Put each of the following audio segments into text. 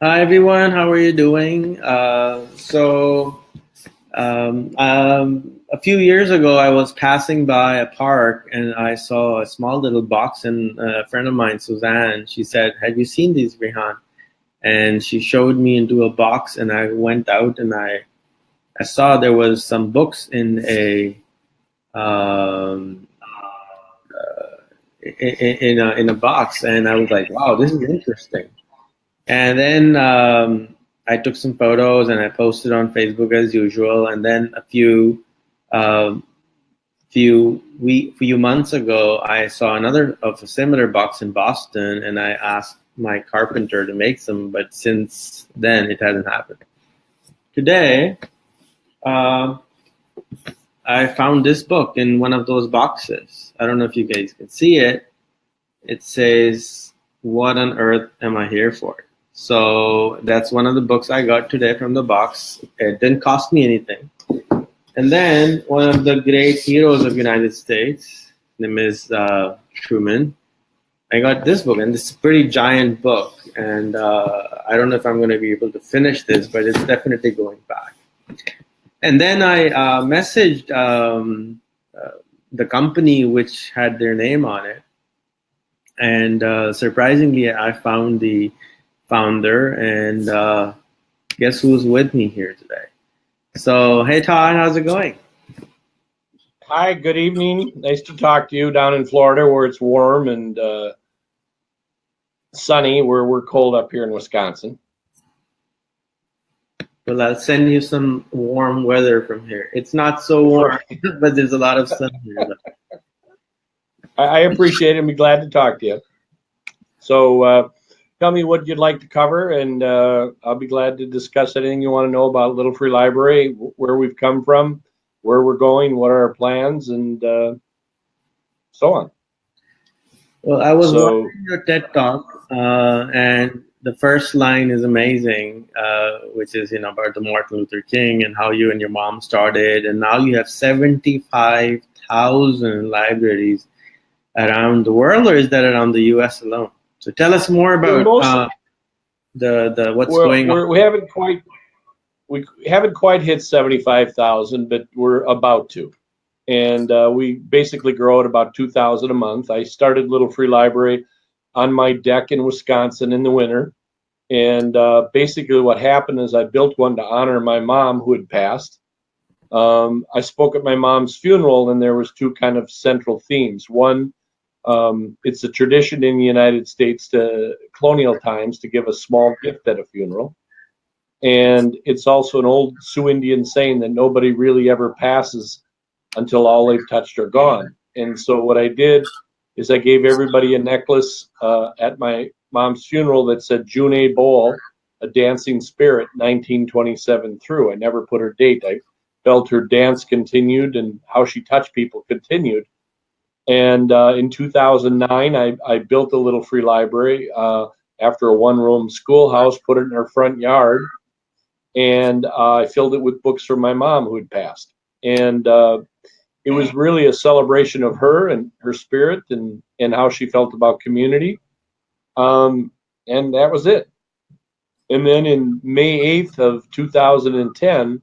Hi everyone, how are you doing? A few years ago, I was passing by a park and I saw a small little box. And a friend of mine, Suzanne, she said, "Have you seen these, Rihan?" And she showed me into a box, and I went out and I saw there was some books um, in a box, and I was like, "Wow, this is interesting." And then I took some photos and I posted on Facebook as usual. And then um, few months ago, I saw another of a similar box in Boston, and I asked my carpenter to make some. But since then, it hasn't happened. Today, uh, I found this book in one of those boxes. I don't know if you guys can see it. It says, "What on earth am I here for?" So that's one of the books I got today from the box. It didn't cost me anything. And then one of the great heroes of the United States, his name is Truman. I got this book, and this is a pretty giant book. And I don't know if I'm going to be able to finish this, but it's definitely going back. And then I messaged the company which had their name on it, and surprisingly, I found the founder, and guess who's with me here today? So, hey Todd, how's it going? Hi, good evening. Nice to talk to you down in Florida where it's warm and sunny, where we're cold up here in Wisconsin. Well, I'll send you some warm weather from here. It's not so warm, Right. but there's a lot of sun here. I appreciate it and be glad to talk to you. So tell me what you'd like to cover, and I'll be glad to discuss anything you want to know about Little Free Library, where we've come from, where we're going, what are our plans, and so on. Well, I was So watching your TED talk, and the first line is amazing, which is about the Martin Luther King and how you and your mom started, and now you have 75,000 libraries around the world, or is that around the U.S. alone? So tell us more we're about most the what's we're, going on. we're, we haven't quite hit 75,000, but we're about to. And we basically grow at about 2,000 a month. I started Little Free Library on my deck in Wisconsin in the winter. And basically, what happened is I built one to honor my mom who had passed. I spoke at my mom's funeral, and there was two kind of central themes. One, it's a tradition in the United States to colonial times to give a small gift at a funeral. And it's also an old Sioux Indian saying that nobody really ever passes until all they've touched are gone. And so what I did is I gave everybody a necklace at my mom's funeral that said June A. Bowl, a dancing spirit, 1927 through. I never put her date. I felt her dance continued and how she touched people continued. And in 2009, I built a Little Free Library after a one-room schoolhouse, put it in her front yard, and I filled it with books from my mom who had passed. And it was really a celebration of her and her spirit and how she felt about community. And that was it. And then in May 8th of 2010,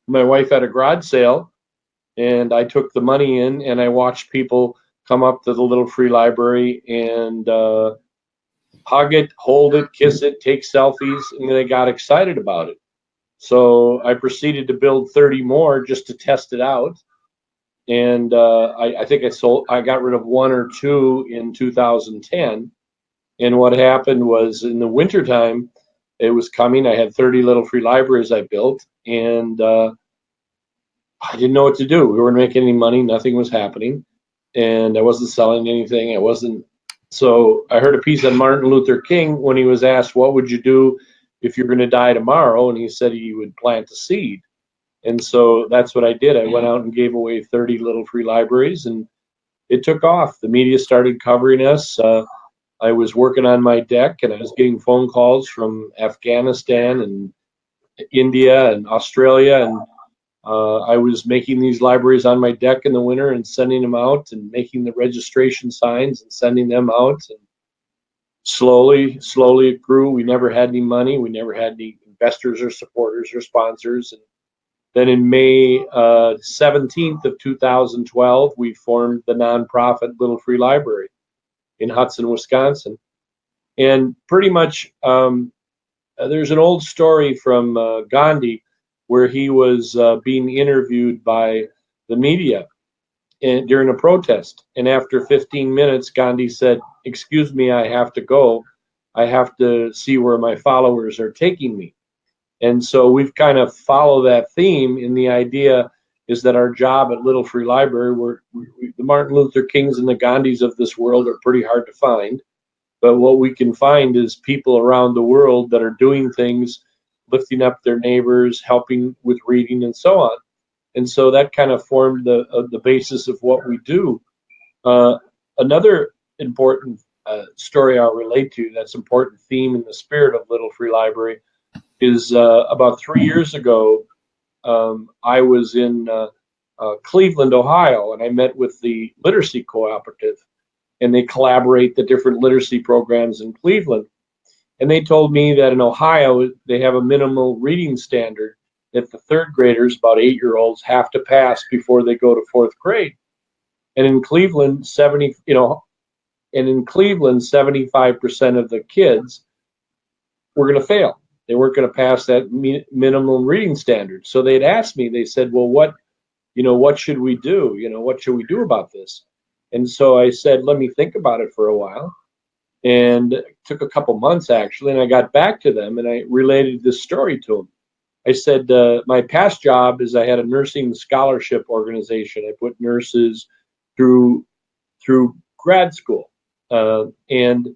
my wife had a garage sale, and I took the money in and I watched people come up to the Little Free Library and hug it, hold it, kiss it, take selfies, and they got excited about it. So I proceeded to build 30 more just to test it out. And I think I got rid of one or two in 2010. And what happened was in the wintertime, it was coming. I had 30 Little Free Libraries I built, and I didn't know what to do. We weren't making any money. Nothing was happening, and I wasn't selling anything. I wasn't. So I heard a piece on Martin Luther King when he was asked, "What would you do if you're going to die tomorrow?" And he said he would plant a seed. And so that's what I did. I went out and gave away 30 Little Free Libraries, and it took off. The media started covering us. I was working on my deck, and I was getting phone calls from Afghanistan and India and Australia, and I was making these libraries on my deck in the winter and sending them out and making the registration signs and sending them out. And slowly it grew. We never had any money. We never had any investors or supporters or sponsors. And then in May 17th of 2012, we formed the nonprofit Little Free Library in Hudson, Wisconsin. And pretty much there's an old story from Gandhi where he was being interviewed by the media during a protest. And after 15 minutes, Gandhi said, "Excuse me, I have to go. I have to see where my followers are taking me." And so we've kind of followed that theme, and the idea is that our job at Little Free Library, the Martin Luther Kings and the Gandhis of this world are pretty hard to find. But what we can find is people around the world that are doing things, lifting up their neighbors, helping with reading, and so on. And so that kind of formed the basis of what we do. Another important story I'll relate to, that's important theme in the spirit of Little Free Library, is about 3 years ago, I was in Cleveland, Ohio, and I met with the Literacy Cooperative, and they collaborate the different literacy programs in Cleveland. And they told me that in Ohio, they have a minimal reading standard that the third graders, about 8-year-olds, have to pass before they go to fourth grade. And in Cleveland, 75% of the kids were going to fail. They weren't going to pass that minimum reading standard. So they'd asked me, they said, "Well, what should we do? What should we do about this?" And so I said, "Let me think about it for a while." And it took a couple months, actually, and I got back to them and I related this story to them. I said, my past job is I had a nursing scholarship organization. I put nurses through grad school. And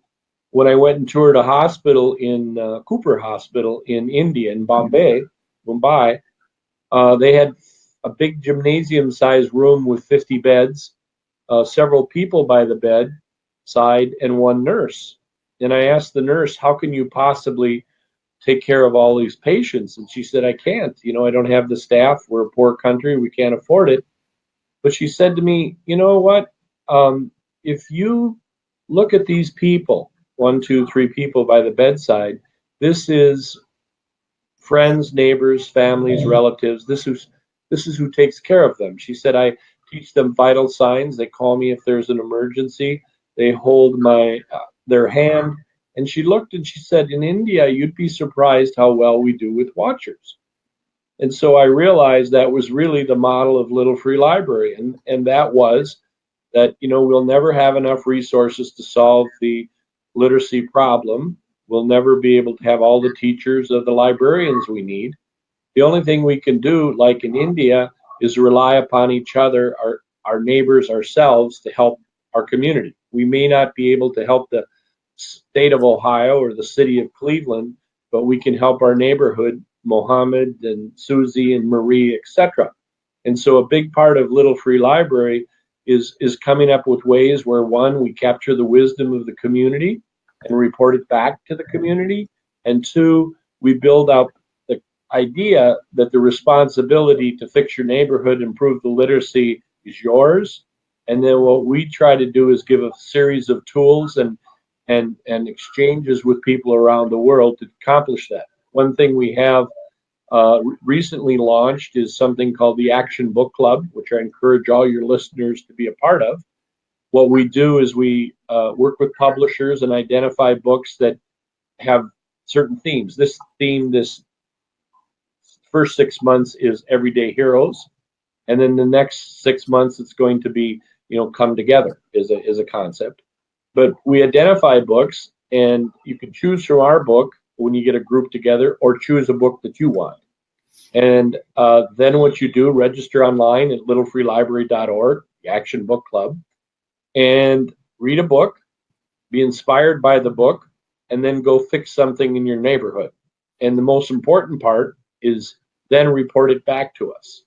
when I went and toured a hospital in Cooper Hospital in India, in Mumbai, they had a big gymnasium-sized room with 50 beds, several people by the bed side, and one nurse. And I asked the nurse, "How can you possibly take care of all these patients?" And she said, "I can't. I don't have the staff. We're a poor country. We can't afford it." But she said to me, "You know what? If you look at these people, 1, 2, 3 people by the bedside, this is friends, neighbors, families, relatives. This is who takes care of them." She said, "I teach them vital signs. They call me if there's an emergency. They hold their hand." And she looked and she said, "In India, you'd be surprised how well we do with watchers." And so I realized that was really the model of Little Free Library. And that was that, we'll never have enough resources to solve the literacy problem. We'll never be able to have all the teachers or the librarians we need. The only thing we can do, like in India, is rely upon each other, our neighbors, ourselves, to help our community. We may not be able to help the state of Ohio or the city of Cleveland, but we can help our neighborhood, Mohammed and Susie and Marie, etc. And so a big part of Little Free Library is coming up with ways where, one, we capture the wisdom of the community and report it back to the community, and two, we build out the idea that the responsibility to fix your neighborhood, improve the literacy, is yours. And then what we try to do is give a series of tools and exchanges with people around the world to accomplish that. One thing we have recently launched is something called the Action Book Club, which I encourage all your listeners to be a part of. What we do is we work with publishers and identify books that have certain themes. This first 6 months is Everyday Heroes, and then the next 6 months it's going to be Come Together is a concept. But we identify books, and you can choose from our book when you get a group together, or choose a book that you want. And then what you do, register online at littlefreelibrary.org, the Action Book Club, and read a book, be inspired by the book, and then go fix something in your neighborhood. And the most important part is then report it back to us.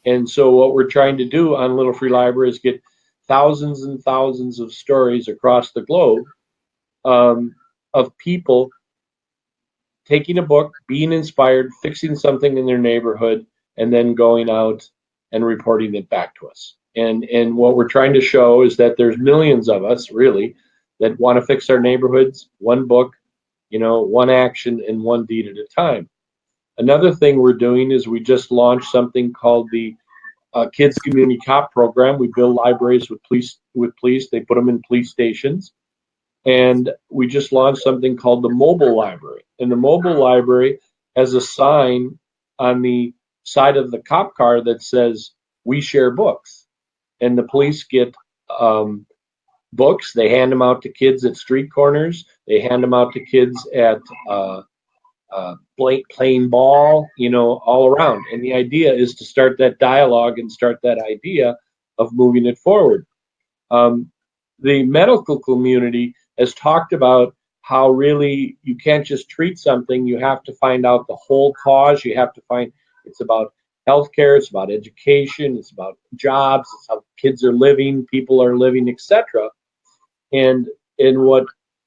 And so what we're trying to do on Little Free Library is get thousands and thousands of stories across the globe of people taking a book, being inspired, fixing something in their neighborhood, and then going out and reporting it back to us. And what we're trying to show is that there's millions of us, really, that want to fix our neighborhoods, one book, one action and one deed at a time. Another thing we're doing is we just launched something called the Kids Community Cop Program. We build libraries with police. They put them in police stations. And we just launched something called the Mobile Library. And the Mobile Library has a sign on the side of the cop car that says, "We share books." And the police get books. They hand them out to kids at street corners. They hand them out to kids at playing ball, all around. And the idea is to start that dialogue and start that idea of moving it forward. The medical community has talked about how really you can't just treat something. You have to find out the whole cause. You have to find, it's about healthcare, it's about education, it's about jobs, it's how kids are living, people are living, etc. And what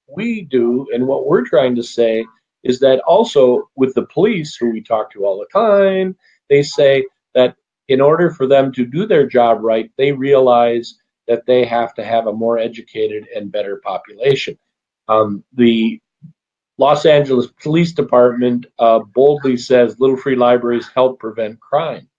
we do and what we're trying to say is that also with the police, who we talk to all the time, they say that in order for them to do their job right, they realize that they have to have a more educated and better population. The Los Angeles Police Department boldly says little free libraries help prevent crime.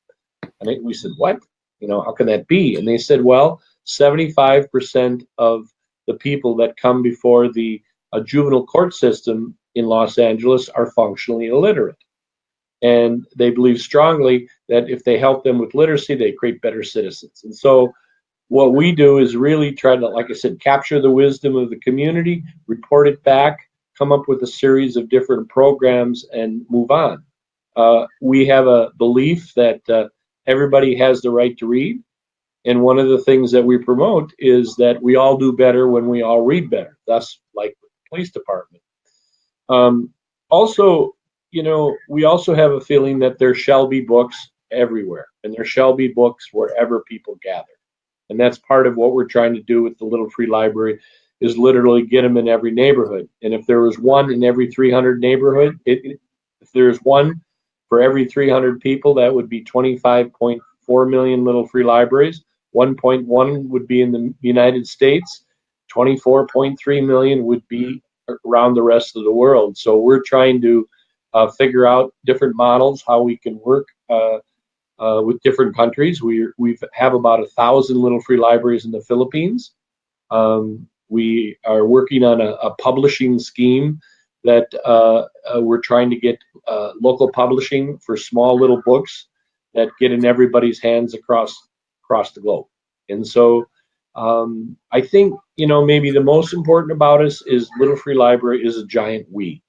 And we said, what? How can that be? And they said, well, 75% of the people that come before the juvenile court system in Los Angeles are functionally illiterate. And they believe strongly that if they help them with literacy, they create better citizens. And so what we do is really try to, like I said, capture the wisdom of the community, report it back, come up with a series of different programs, and move on. We have a belief that everybody has the right to read. And one of the things that we promote is that we all do better when we all read better. That's like the police department. Also, we also have a feeling that there shall be books everywhere, and there shall be books wherever people gather. And that's part of what we're trying to do with the Little Free Library, is literally get them in every neighborhood. And if there was one in every 300 neighborhood, if there's one for every 300 people, that would be 25.4 million Little Free Libraries. 1.1 would be in the United States. 24.3 million would be around the rest of the world. So we're trying to figure out different models, how we can work with different countries. We have about 1,000 Little Free Libraries in the Philippines. We are working on a publishing scheme that we're trying to get local publishing for small little books that get in everybody's hands across the globe. And so I think, maybe the most important about us is Little Free Library is a giant we.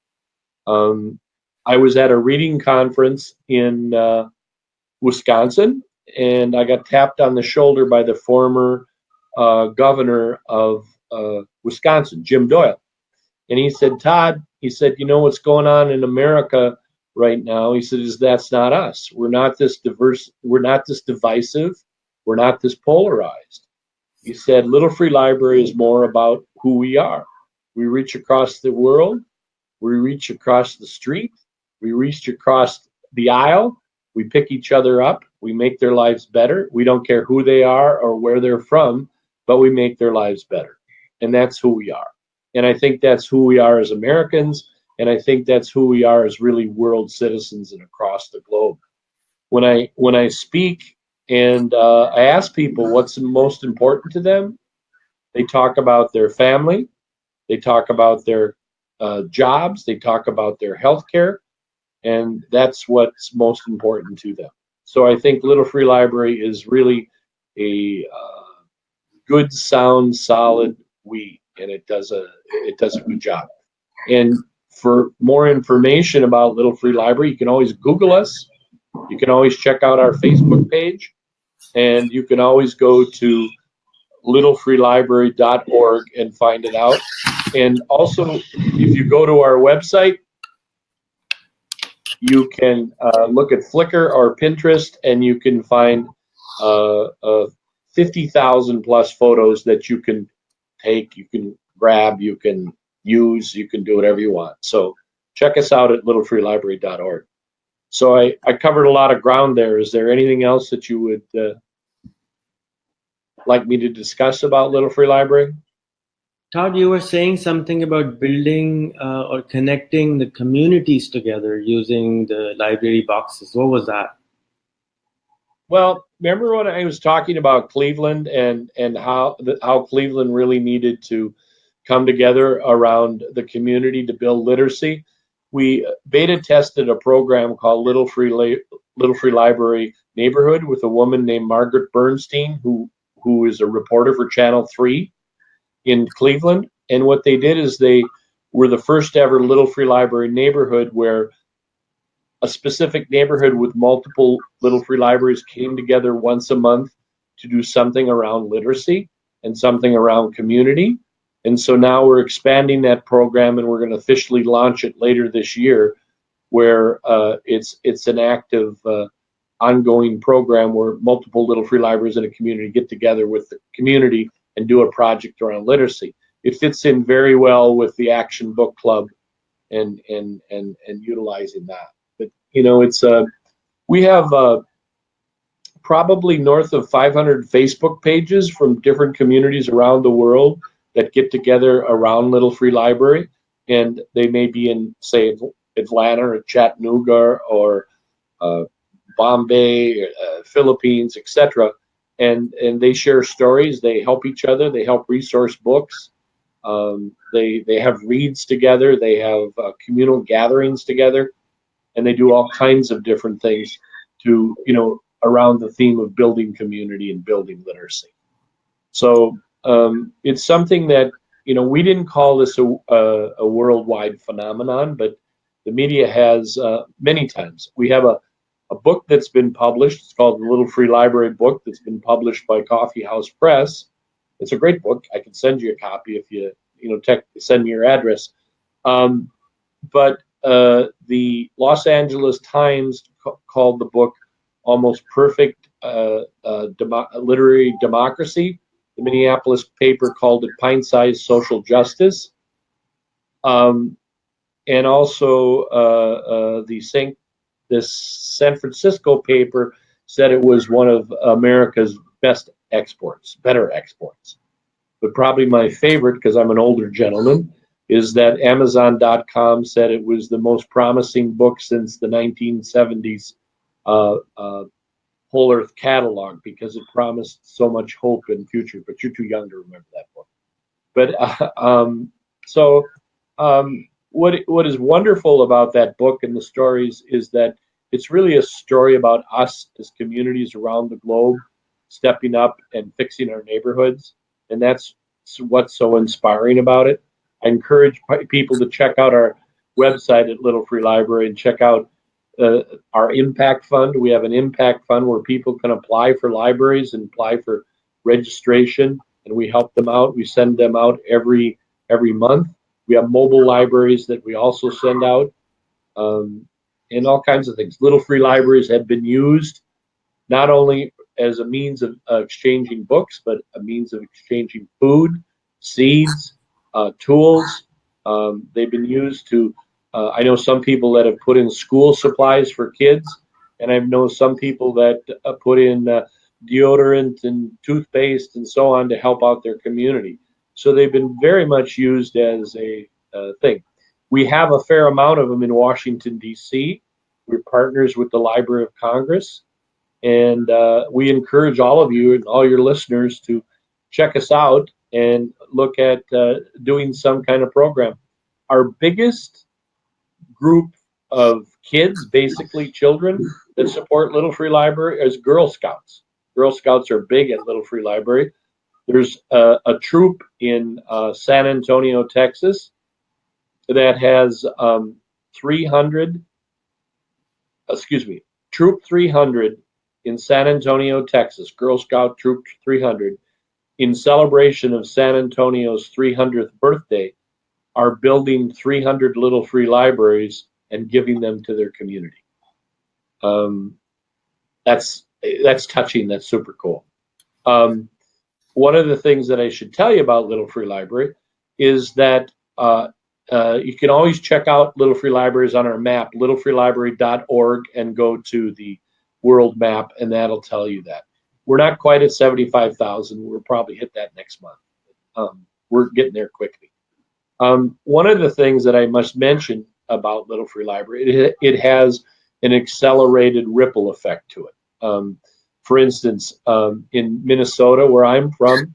I was at a reading conference in Wisconsin, and I got tapped on the shoulder by the former governor of Wisconsin, Jim Doyle. And he said, Todd, he said, what's going on in America right now? He said, that's not us. We're not this diverse. We're not this divisive. We're not this polarized. He said, Little Free Library is more about who we are. We reach across the world. We reach across the street. We reach across the aisle. We pick each other up. We make their lives better. We don't care who they are or where they're from, but we make their lives better. And that's who we are. And I think that's who we are as Americans. And I think that's who we are as really world citizens and across the globe. When I speak and I ask people what's most important to them, they talk about their family. They talk about their jobs. They talk about their health care. And that's what's most important to them. So I think Little Free Library is really a good, sound, solid we, and it does a good job. And for more information about Little Free Library, you can always Google us. You can always check out our Facebook page, and you can always go to littlefreelibrary.org and find it out. And also, if you go to our website, you can look at Flickr or Pinterest, and you can find 50,000 plus photos that you can take, you can grab, you can use, you can do whatever you want. So check us out at littlefreelibrary.org. So I covered a lot of ground there. Is there anything else that you would like me to discuss about Little Free Library? Todd, you were saying something about building or connecting the communities together using the library boxes. What was that? Well, remember when I was talking about Cleveland and how Cleveland really needed to come together around the community to build literacy? We beta tested a program called Little Free Library Neighborhood with a woman named Margaret Bernstein, who is a reporter for Channel 3 in Cleveland. And what they did is they were the first ever Little Free Library neighborhood where a specific neighborhood with multiple Little Free Libraries came together once a month to do something around literacy and something around community. And so now we're expanding that program, and we're going to officially launch it later this year, where it's an active, ongoing program where multiple Little Free Libraries in a community get together with the community and do a project around literacy. It fits in very well with the Action Book Club and utilizing that. But it's we have probably north of 500 Facebook pages from different communities around the world that get together around Little Free Library, and they may be in, say, Atlanta or Chattanooga or Bombay, Philippines, etc. And they share stories. They help each other. They help resource books. They have reads together. They have communal gatherings together, and they do all kinds of different things to around the theme of building community and building literacy. So it's something that we didn't call this a worldwide phenomenon, but the media has many times. We have a book that's been published. It's called the Little Free Library book that's been published by Coffee House Press. It's a great book. I can send you a copy if you send me your address. But the Los Angeles Times called the book Almost Perfect Literary Democracy. The Minneapolis paper called it Pint-Sized Social Justice. And also this San Francisco paper said it was one of America's better exports. But probably my favorite, because I'm an older gentleman, is that Amazon.com said it was the most promising book since the 1970s Whole Earth Catalog, because it promised so much hope in the future. But you're too young to remember that book. But what is wonderful about that book and the stories is that it's really a story about us as communities around the globe stepping up and fixing our neighborhoods. And that's what's so inspiring about it. I encourage people to check out our website at Little Free Library and check out our impact fund. We have an impact fund where people can apply for libraries and apply for registration, and we help them out. We send them out every month. We have mobile libraries that we also send out, and all kinds of things. Little Free Libraries have been used not only as a means of exchanging books, but a means of exchanging food, seeds, tools. They've been used to, I know some people that have put in school supplies for kids, and I know some people that put in deodorant and toothpaste and so on to help out their community. So they've been very much used as a thing. We have a fair amount of them in Washington, D.C. We're partners with the Library of Congress. And we encourage all of you and all your listeners to check us out and look at doing some kind of program. Our biggest group of kids, basically children, that support Little Free Library is Girl Scouts. Girl Scouts are big at Little Free Library. There's a troop in San Antonio, Texas, that has 300, Troop 300 in San Antonio, Texas, Girl Scout Troop 300, in celebration of San Antonio's 300th birthday, are building 300 Little Free Libraries and giving them to their community. That's touching. That's super cool. One of the things that I should tell you about Little Free Library is that you can always check out Little Free Libraries on our map, littlefreelibrary.org, and go to the world map, and that'll tell you that. We're not quite at 75,000. We'll probably hit that next month. we're getting there quickly. One of the things that I must mention about Little Free Library, it has an accelerated ripple effect to it. For instance, in Minnesota, where I'm from,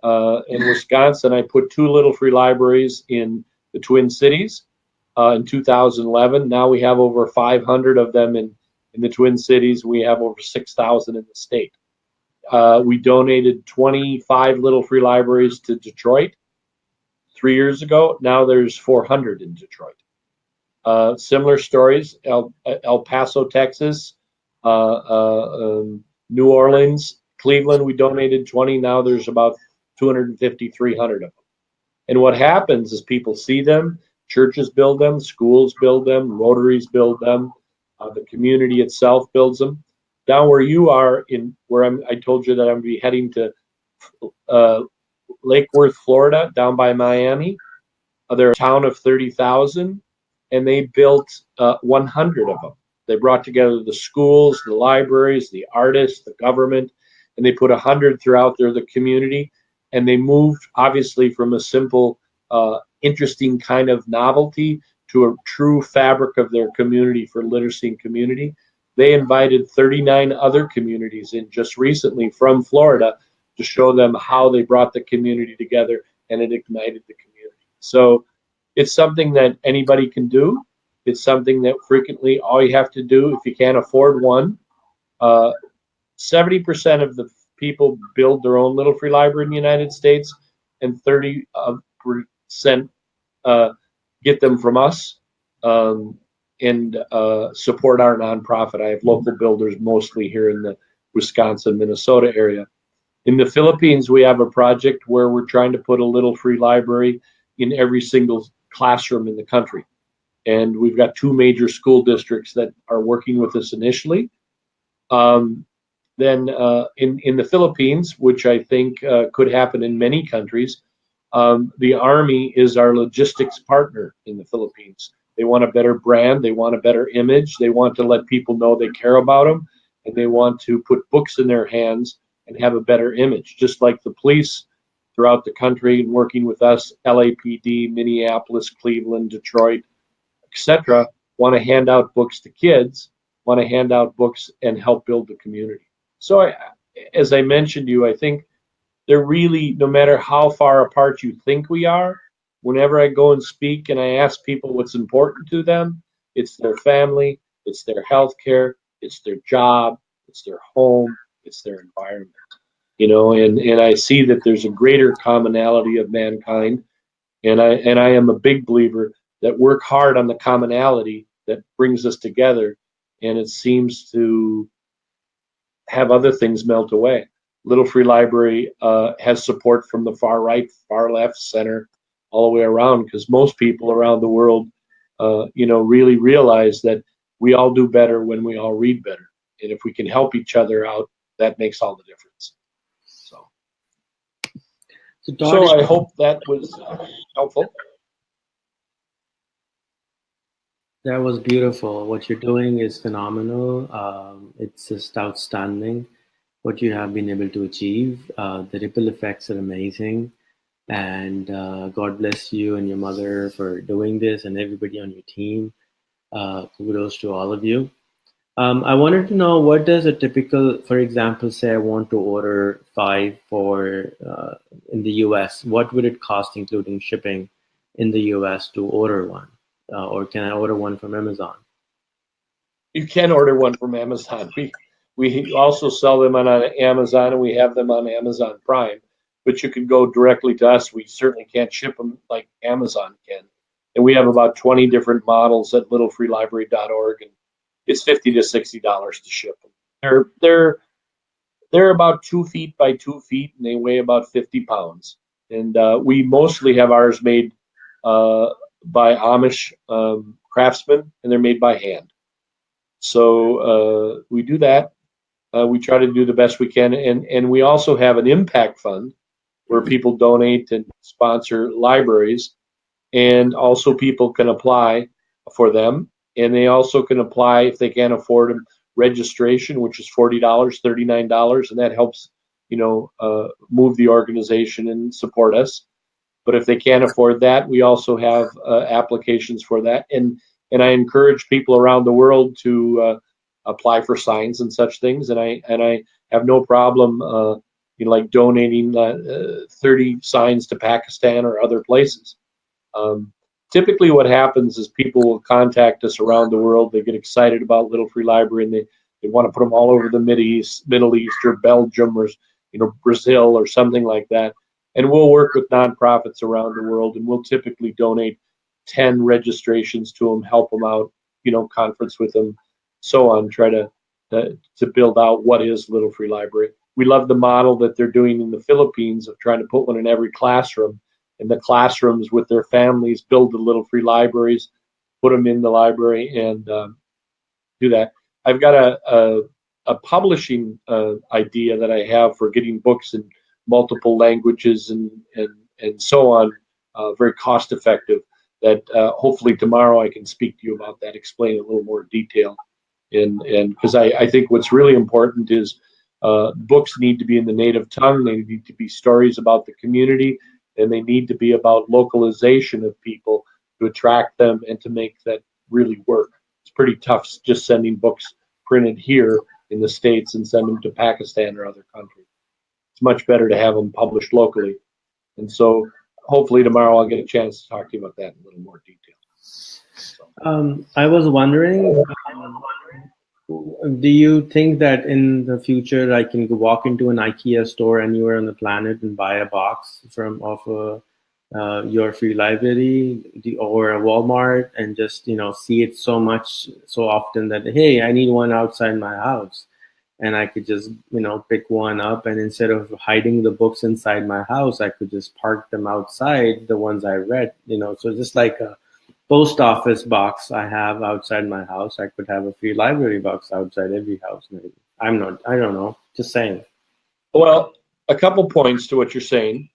in Wisconsin, I put 2 Little Free Libraries in the Twin Cities in 2011. Now we have over 500 of them in the Twin Cities. We have over 6,000 in the state. We donated 25 Little Free Libraries to Detroit 3 years ago. Now there's 400 in Detroit. Similar stories, El Paso, Texas, New Orleans, Cleveland, we donated 20. Now there's about 250, 300 of them. And what happens is people see them, churches build them, schools build them, Rotaries build them, the community itself builds them. Down where you are, I told you that I'm going to be heading to Lake Worth, Florida, down by Miami. They're a town of 30,000, and they built 100 of them. They brought together the schools, the libraries, the artists, the government, and they put 100 throughout the community. And they moved, obviously, from a simple, interesting kind of novelty to a true fabric of their community for literacy and community. They invited 39 other communities in just recently from Florida to show them how they brought the community together, and it ignited the community. So it's something that anybody can do. It's something that frequently all you have to do, if you can't afford one, 70% of the people build their own Little Free Library in the United States, and 30% get them from us and support our nonprofit. I have local builders mostly here in the Wisconsin, Minnesota area. In the Philippines, we have a project where we're trying to put a Little Free Library in every single classroom in the country. And we've got 2 major school districts that are working with us initially. Then in the Philippines, which I think could happen in many countries, the Army is our logistics partner in the Philippines. They want a better brand. They want a better image. They want to let people know they care about them. And they want to put books in their hands and have a better image, just like the police throughout the country working with us, LAPD, Minneapolis, Cleveland, Detroit, etc., want to hand out books to kids, want to hand out books and help build the community. So as I mentioned to you, I think they're really, no matter how far apart you think we are, whenever I go and speak and I ask people what's important to them, it's their family, it's their health care, it's their job, it's their home, it's their environment. And I see that there's a greater commonality of mankind, and I am a big believer that work hard on the commonality that brings us together, and it seems to have other things melt away. Little Free Library has support from the far right, far left, center, all the way around, because most people around the world, really realize that we all do better when we all read better. And if we can help each other out, that makes all the difference. So I hope that was helpful. That was beautiful. What you're doing is phenomenal. It's just outstanding what you have been able to achieve. The ripple effects are amazing. And God bless you and your mother for doing this, and everybody on your team. Kudos to all of you. I wanted to know, what does a typical, for example, say I want to order 5 in the US, what would it cost, including shipping in the US, to order one? Or can I order one from Amazon? You can order one from Amazon. We also sell them on Amazon, and we have them on Amazon Prime. But you can go directly to us. We certainly can't ship them like Amazon can. And we have about 20 different models at littlefreelibrary.org, and it's $50 to $60 to ship them. They're about 2 feet by 2 feet, and they weigh about 50 pounds. And we mostly have ours made by Amish craftsmen, and they're made by hand. So we do that. We try to do the best we can, and we also have an impact fund where people donate and sponsor libraries, and also people can apply for them, and they also can apply if they can't afford them, registration, which is $40, $39, and that helps move the organization and support us. But if they can't afford that, we also have applications for that. And I encourage people around the world to apply for signs and such things. And I have no problem, like donating 30 signs to Pakistan or other places. Typically, what happens is people will contact us around the world. They get excited about Little Free Library, and they want to put them all over the Middle East or Belgium or Brazil or something like that. And we'll work with nonprofits around the world, and we'll typically donate 10 registrations to them, help them out, conference with them, so on. Try to build out what is Little Free Library. We love the model that they're doing in the Philippines of trying to put one in every classroom. And the classrooms with their families build the Little Free Libraries, put them in the library, and do that. I've got a publishing idea that I have for getting books in multiple languages and so on, very cost effective. That hopefully tomorrow I can speak to you about that, explain a little more detail. And because I think what's really important is books need to be in the native tongue. They need to be stories about the community, and they need to be about localization of people to attract them and to make that really work. It's pretty tough just sending books printed here in the States and send them to Pakistan or other countries. It's much better to have them published locally. And so hopefully tomorrow I'll get a chance to talk to you about that in a little more detail. I was wondering, do you think that in the future I can walk into an IKEA store anywhere on the planet and buy a box of your free library, or a Walmart, and just see it so often that, hey, I need one outside my house, and I could just pick one up, and instead of hiding the books inside my house, I could just park them outside, the ones I read, so just like a post office box I have outside my house, I could have a free library box outside every house. Maybe I don't know, just saying. Well, a couple points to what you're saying.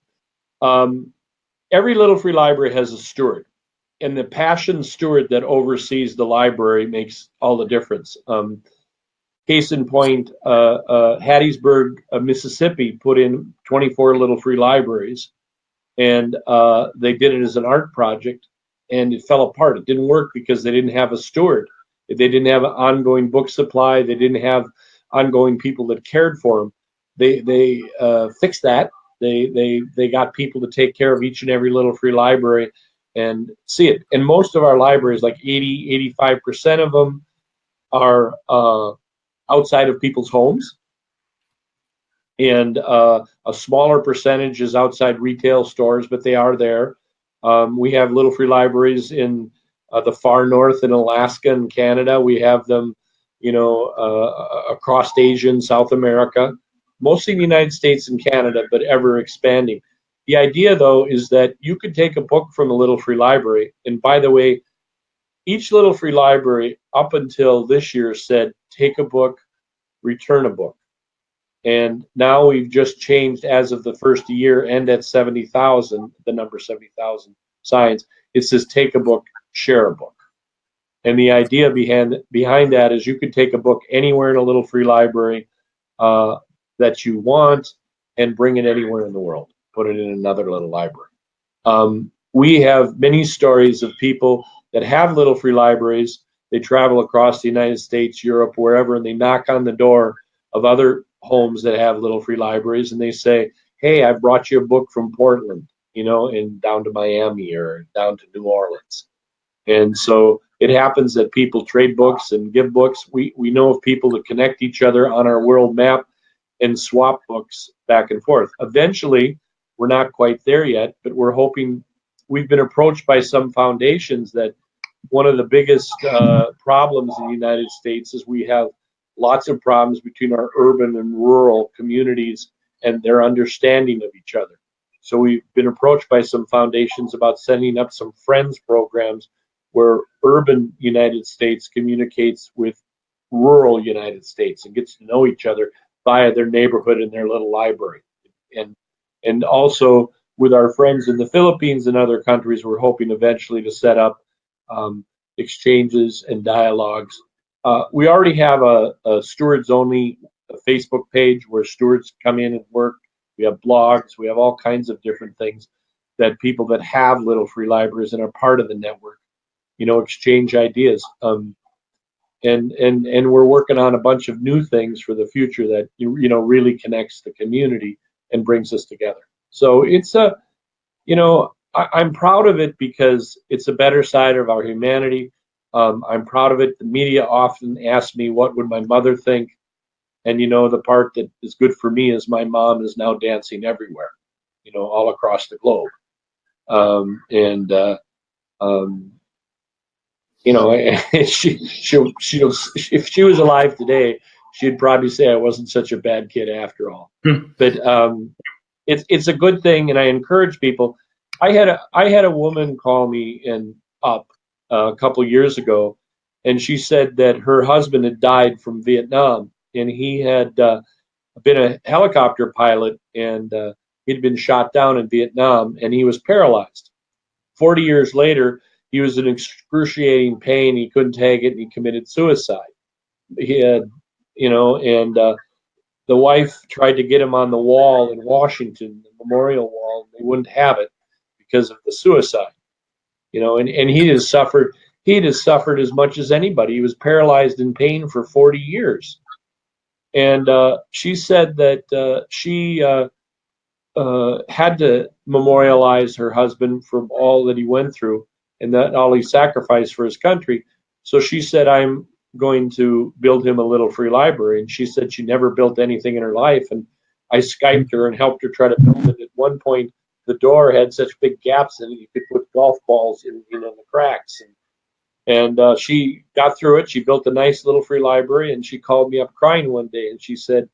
Every Little Free Library has a steward, and the passion steward that oversees the library makes all the difference. Case in point, Hattiesburg, Mississippi put in 24 Little Free Libraries, and they did it as an art project, and it fell apart. It didn't work because they didn't have a steward. They didn't have an ongoing book supply. They didn't have ongoing people that cared for them. They fixed that. They got people to take care of each and every Little Free Library and see it. And most of our libraries, like 85% of them, are outside of people's homes, and a smaller percentage is outside retail stores, but they are there. We have Little Free Libraries in the far north in Alaska and Canada. We have them, across Asia and South America, mostly in the United States and Canada, but ever expanding. The idea, though, is that you could take a book from a Little Free Library, and by the way, each Little Free Library up until this year said, take a book, return a book. And now we've just changed, as of the first year, and at 70,000, the number 70,000 signs, it says take a book, share a book. And the idea behind that is you could take a book anywhere in a Little Free Library that you want and bring it anywhere in the world, put it in another little library. We have many stories of people that have Little Free Libraries. They travel across the United States, Europe, wherever, and they knock on the door of other homes that have Little Free Libraries, and they say, hey, I brought you a book from Portland, and down to Miami or down to New Orleans. And so it happens that people trade books and give books. We know of people that connect each other on our world map and swap books back and forth. Eventually, we're not quite there yet, but we're hoping. We've been approached by some foundations that one of the biggest problems in the United States is we have lots of problems between our urban and rural communities and their understanding of each other. So we've been approached by some foundations about setting up some friends programs where urban United States communicates with rural United States and gets to know each other via their neighborhood and their little library. And also with our friends in the Philippines and other countries, we're hoping eventually to set up exchanges and dialogues. We already have a stewards only Facebook page where stewards come in and work. We have blogs. We have all kinds of different things. that people that have little free libraries and are part of the network, exchange ideas. And we're working on a bunch of new things for the future that really connects the community and brings us together. So it's I'm proud of it because it's a better side of our humanity. I'm proud of it. The media often ask me, what would my mother think? And the part that is good for me is my mom is now dancing everywhere, all across the globe. If she was alive today, she'd probably say I wasn't such a bad kid after all. But it's a good thing, and I encourage people. I had a woman call me up a couple years ago, and she said that her husband had died from Vietnam, and he had been a helicopter pilot, and he'd been shot down in Vietnam, and he was paralyzed. 40 years later, he was in excruciating pain. He couldn't take it, and he committed suicide. He had, and the wife tried to get him on the wall in Washington, the memorial wall, and they wouldn't have it because of the suicide. And he has suffered. He has suffered as much as anybody. He was paralyzed in pain for 40 years. And she said that she had to memorialize her husband for all that he went through and that all he sacrificed for his country. So she said, I'm going to build him a little free library. And she said she never built anything in her life. And I Skyped her and helped her try to build it. At one point, the door had such big gaps in it, you could put golf balls in the cracks. And she got through it. She built a nice little free library, and she called me up crying one day, and she said,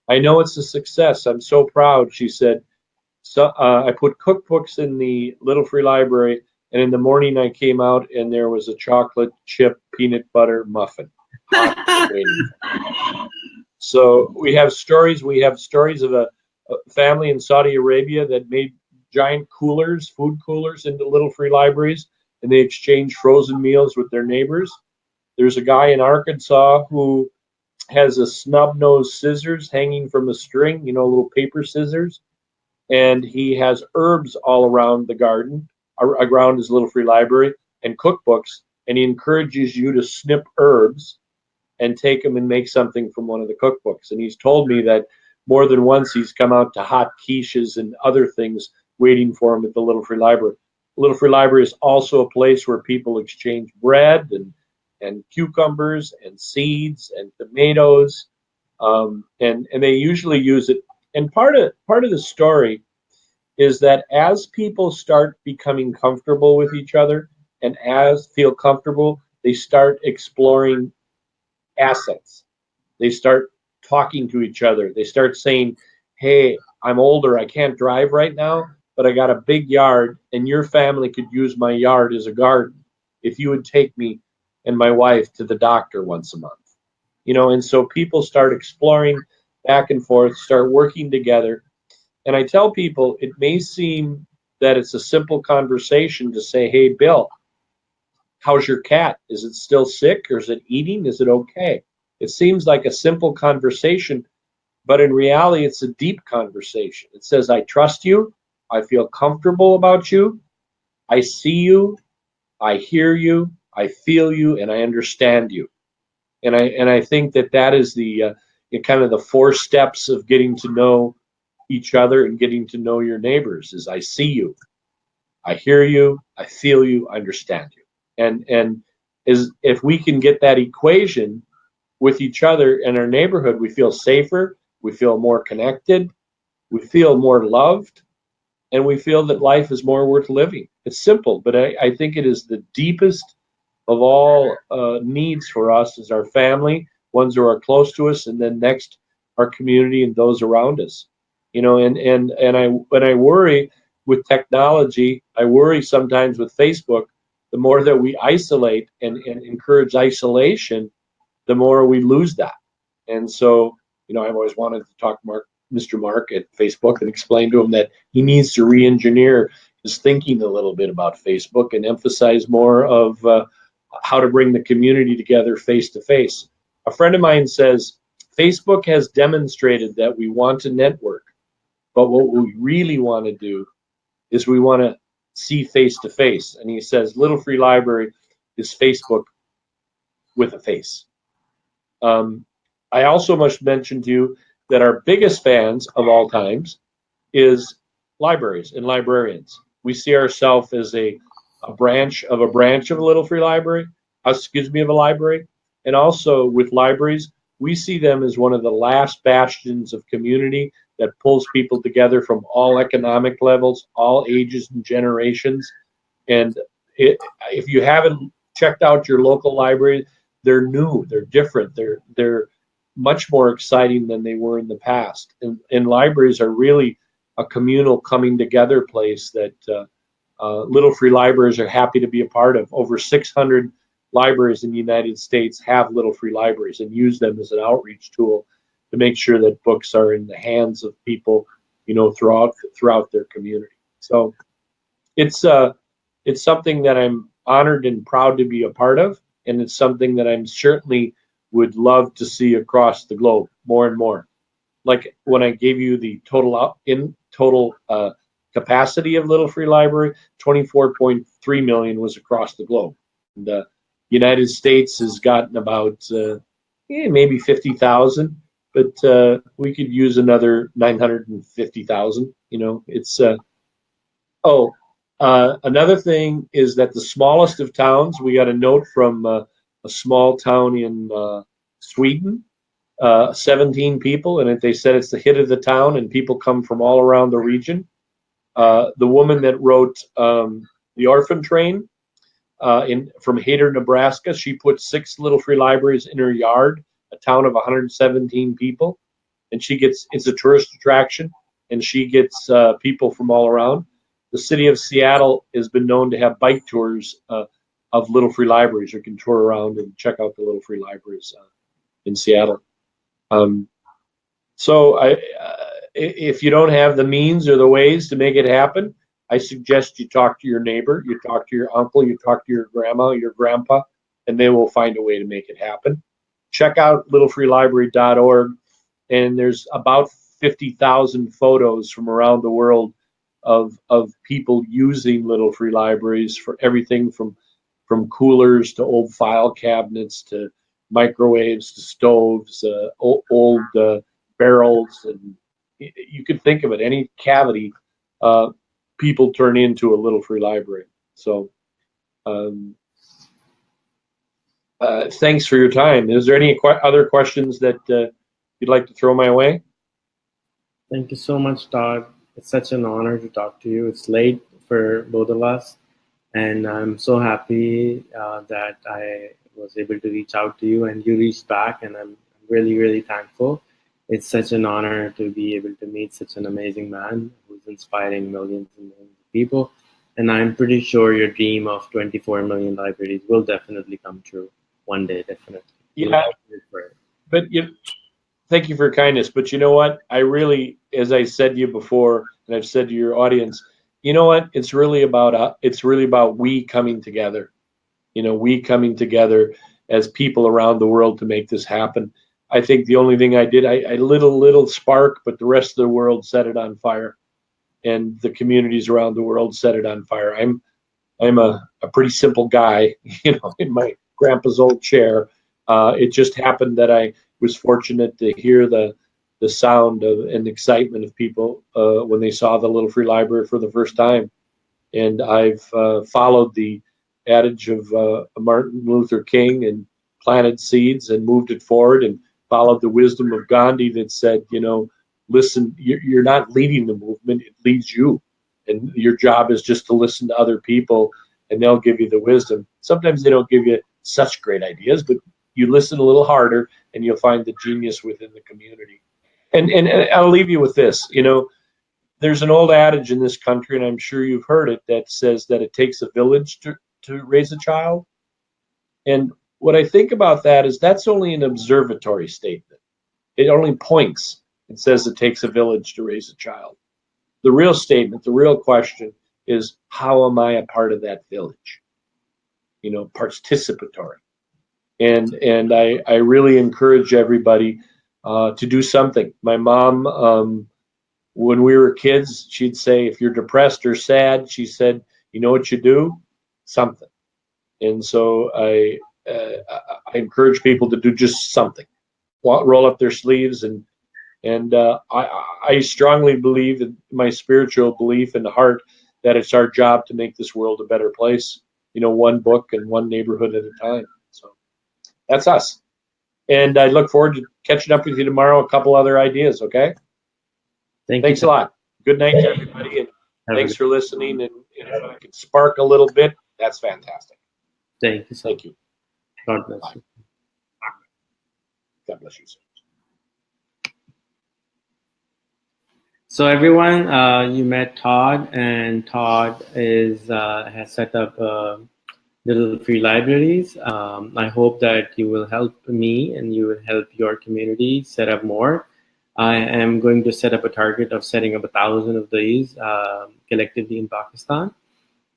I know it's a success. I'm so proud. She said, so I put cookbooks in the little free library, and in the morning I came out, and there was a chocolate chip peanut butter muffin. So we have stories. We have stories of a family in Saudi Arabia that made giant coolers, food coolers, into little free libraries, and they exchange frozen meals with their neighbors. There's a guy in Arkansas who has a snub-nosed scissors hanging from a string, little paper scissors, and he has herbs all around the garden, around his little free library, and cookbooks, and he encourages you to snip herbs and take them and make something from one of the cookbooks. And he's told me that more than once he's come out to hot quiches and other things waiting for him at the Little Free Library. Little Free Library is also a place where people exchange bread and cucumbers and seeds and tomatoes, and they usually use it. And part of the story is that as people start becoming comfortable with each other and feel comfortable, they start exploring assets. They start talking to each other. They start saying, hey, I'm older, I can't drive right now, but I got a big yard, and your family could use my yard as a garden if you would take me and my wife to the doctor once a month. And so people start exploring back and forth, start working together. And I tell people, it may seem that it's a simple conversation to say, hey, Bill, how's your cat? Is it still sick, or is it eating? Is it okay? It seems like a simple conversation, but in reality, it's a deep conversation. It says, I trust you. I feel comfortable about you. I see you. I hear you. I feel you, and I understand you. And I think that is the kind of the 4 steps of getting to know each other and getting to know your neighbors is I see you, I hear you, I feel you, I understand you. And if we can get that equation with each other in our neighborhood, we feel safer, we feel more connected, we feel more loved, and we feel that life is more worth living. It's simple, but I think it is the deepest of all needs for us as our family, ones who are close to us, and then next our community and those around us. And when I worry with technology, I worry sometimes with Facebook. The more that we isolate and encourage isolation, the more we lose that. And so, I've always wanted to talk to Mr. Mark at Facebook and explain to him that he needs to re-engineer his thinking a little bit about Facebook and emphasize more of how to bring the community together face to face. A friend of mine says, Facebook has demonstrated that we want to network, but what we really want to do is we want to see face to face. And he says Little Free Library is Facebook with a face. I also must mention to you that our biggest fans of all times is libraries and librarians. We see ourselves as a branch of a Little Free Library, of a library. And also with libraries, we see them as one of the last bastions of community that pulls people together from all economic levels, all ages and generations. And if you haven't checked out your local library, they're new, they're different, they're much more exciting than they were in the past. And libraries are really a communal coming together place that Little Free Libraries are happy to be a part of. Over 600 libraries in the United States have Little Free Libraries and use them as an outreach tool to make sure that books are in the hands of people, throughout their community. So it's something that I'm honored and proud to be a part of, and it's something that I'm certainly would love to see across the globe more and more. Like when I gave you the total capacity of Little Free Library, 24.3 million was across the globe. And the United States has gotten about maybe 50,000, but we could use another 950,000. It's another thing is that the smallest of towns, we got a note from a small town in Sweden, 17 people, and they said it's the hit of the town, and people come from all around the region. The woman that wrote The Orphan Train from Hayter, Nebraska, she put 6 Little Free Libraries in her yard, a town of 117 people, and it's a tourist attraction, and she gets people from all around. The city of Seattle has been known to have bike tours of Little Free Libraries. You can tour around and check out the Little Free Libraries in Seattle. So if you don't have the means or the ways to make it happen, I suggest you talk to your neighbor, you talk to your uncle, you talk to your grandma, your grandpa, and they will find a way to make it happen. Check out littlefreelibrary.org, and there's about 50,000 photos from around the world of people using Little Free Libraries for everything from coolers to old file cabinets to microwaves to stoves, old barrels, and you can think of it, any cavity people turn into a Little Free Library. So thanks for your time. Is there any other questions that you'd like to throw my way? Thank you so much, Todd. It's such an honor to talk to you. It's late for both of us, and I'm so happy that I was able to reach out to you and you reached back, and I'm really, really thankful. It's such an honor to be able to meet such an amazing man who's inspiring millions and millions of people. And I'm pretty sure your dream of 24 million libraries will definitely come true one day, definitely. Yeah, but thank you for your kindness. But you know what? I really, as I said to you before, and I've said to your audience, you know what? It's really about we coming together. We coming together as people around the world to make this happen. I think the only thing I did, I lit a little spark, but the rest of the world set it on fire, and the communities around the world set it on fire. I'm a pretty simple guy, in my grandpa's old chair. It just happened that I was fortunate to hear the sound of and excitement of people when they saw the Little Free Library for the first time. And I've followed the adage of Martin Luther King and planted seeds and moved it forward, and followed the wisdom of Gandhi that said, listen, you're not leading the movement, it leads you. And your job is just to listen to other people, and they'll give you the wisdom. Sometimes they don't give you such great ideas, but you listen a little harder and you'll find the genius within the community. And I'll leave you with this. There's an old adage in this country, and I'm sure you've heard it, that says that it takes a village to raise a child. And what I think about that is that's only an observatory statement. It only points and says it takes a village to raise a child. The real statement, the real question is, how am I a part of that village? Participatory. And I really encourage everybody to do something. My mom when we were kids, she'd say, if you're depressed or sad, she said, you know what you do? Something. And so I encourage people to do just something. Roll up their sleeves, and I strongly believe in my spiritual belief in the heart that it's our job to make this world a better place. One book and one neighborhood at a time. So that's us. And I look forward to catching up with you tomorrow. A couple other ideas, okay? Thanks a lot. Good night to everybody, and thanks for listening. And if I could spark a little bit, that's fantastic. Thank you. Thank you. God bless you. God bless you, sir. So everyone, you met Todd, and Todd has set up little free libraries. I hope that you will help me and you will help your community set up more. I am going to set up a target of setting up 1,000 of these collectively in Pakistan.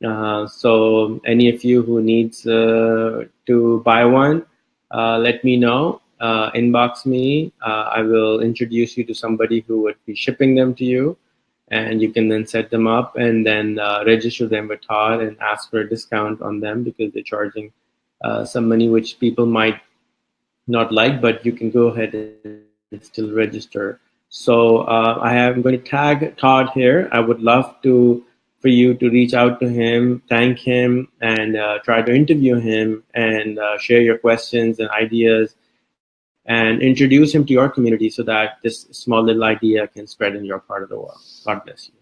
So any of you who needs to buy one, let me know. Inbox me. I will introduce you to somebody who would be shipping them to you, and you can then set them up and then register them with Todd and ask for a discount on them because they're charging some money which people might not like, but you can go ahead and still register. So I am going to tag Todd here. I would love for you to reach out to him, thank him, and try to interview him and share your questions and ideas and introduce him to your community so that this small little idea can spread in your part of the world. God bless you.